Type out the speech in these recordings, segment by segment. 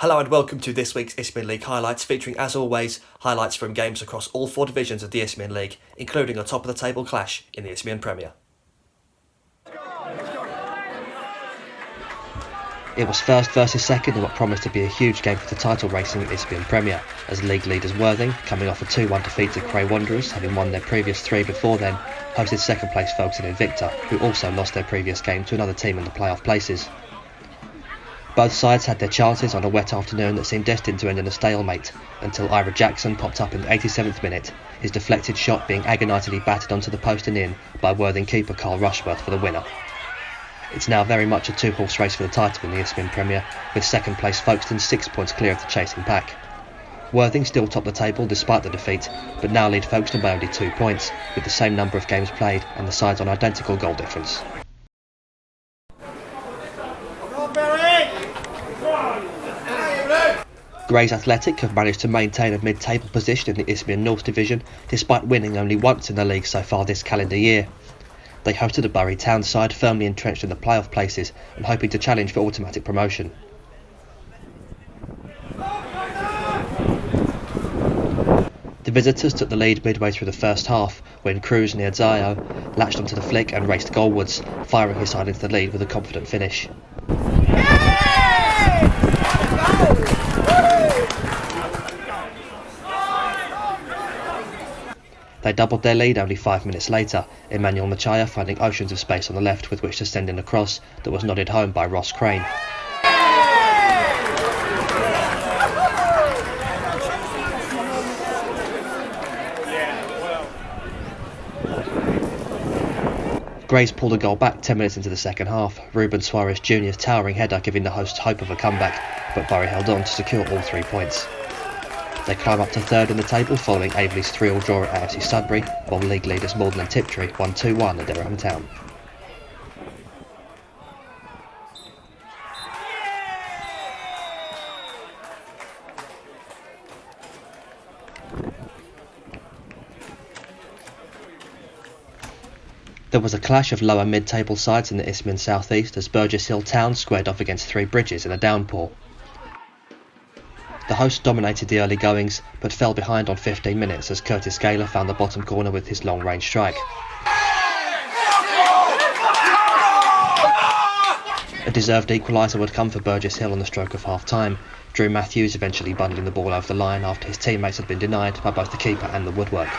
Hello and welcome to this week's Isthmian League highlights, featuring as always highlights from games across all four divisions of the Isthmian League, including a top of the table clash in the Isthmian Premier. It was first versus second in what promised to be a huge game for the title race in the Isthmian Premier, as league leaders Worthing, coming off a 2-1 defeat to Cray Wanderers, having won their previous three before then, hosted second place Folkestone Invicta, who also lost their previous game to another team in the playoff places. Both sides had their chances on a wet afternoon that seemed destined to end in a stalemate, until Ira Jackson popped up in the 87th minute, his deflected shot being agonisingly batted onto the post and in by Worthing keeper Carl Rushworth for the winner. It's now very much a two-horse race for the title in the Isthmian Premier, with second place Folkestone 6 points clear of the chasing pack. Worthing still top the table despite the defeat, but now lead Folkestone by only 2 points, with the same number of games played and the sides on identical goal difference. Grays Athletic have managed to maintain a mid-table position in the Isthmian North Division, despite winning only once in the league so far this calendar year. They hosted a Bury Town side firmly entrenched in the playoff places and hoping to challenge for automatic promotion. The visitors took the lead midway through the first half when Cruz near Zayo latched onto the flick and raced goalwards, firing his side into the lead with a confident finish. They doubled their lead only 5 minutes later, Emmanuel Machaya finding oceans of space on the left with which to send in a cross that was nodded home by Ross Crane. Grays pulled a goal back 10 minutes into the second half, Ruben Suarez Jr.'s towering header giving the hosts hope of a comeback, but Bury held on to secure all 3 points. They climb up to third in the table following Aveley's 3-3 draw at AFC Sudbury, while league leaders Malden and Tiptree won 2-1 at their hometown. There was a clash of lower mid-table sides in the Isthmian South East as Burgess Hill Town squared off against Three Bridges in a downpour. The hosts dominated the early goings, but fell behind on 15 minutes as Curtis Gaylor found the bottom corner with his long-range strike. A deserved equaliser would come for Burgess Hill on the stroke of half-time, Drew Matthews eventually bundling the ball over the line after his teammates had been denied by both the keeper and the woodwork.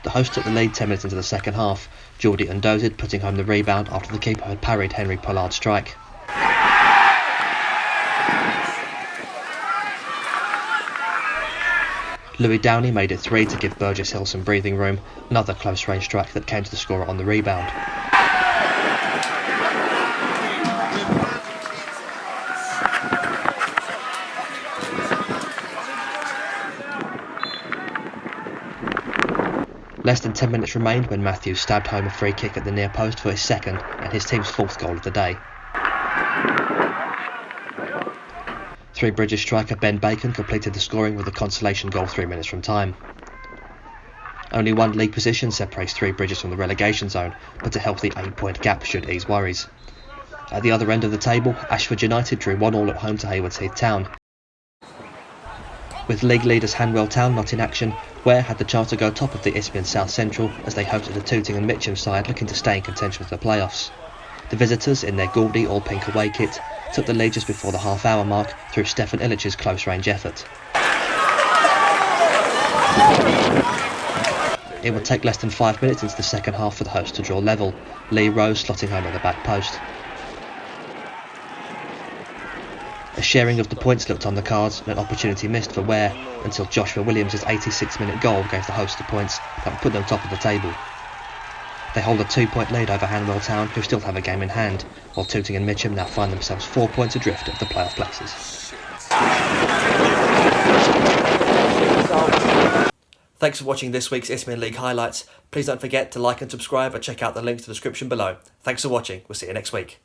The hosts took the lead 10 minutes into the second half, Geordie Ndozid putting home the rebound after the keeper had parried Henry Pollard's strike. Louis Downey made it 3 to give Burgess Hill some breathing room, another close-range strike that came to the scorer on the rebound. Less than 10 minutes remained when Matthews stabbed home a free kick at the near post for his second and his team's 4th goal of the day. Three Bridges striker Ben Bacon completed the scoring with a consolation goal 3 minutes from time. Only one league position separates Three Bridges from the relegation zone, but a healthy 8-point gap should ease worries. At the other end of the table, Ashford United drew 1-1 at home to Haywards Heath Town. With league leaders Hanwell Town not in action, Ware had the chance to go top of the Isthmian South Central as they hosted the Tooting and Mitcham side looking to stay in contention for the playoffs. The visitors, in their gaudy all-pink away kit, took the lead just before the half-hour mark through Stefan Illich's close-range effort. It would take less than 5 minutes into the second half for the hosts to draw level, Lee Rose slotting home at the back post. A sharing of the points looked on the cards and an opportunity missed for Ware until Joshua Williams' 86th-minute goal gave the hosts the points that would put them top of the table. They hold a 2-point lead over Hanwell Town, who still have a game in hand, while Tooting and Mitcham now find themselves 4 points adrift of the playoff places. Thanks for watching this week's Isthmian League highlights. Please don't forget to like and subscribe and check out the links to the description below. Thanks for watching. We'll see you next week.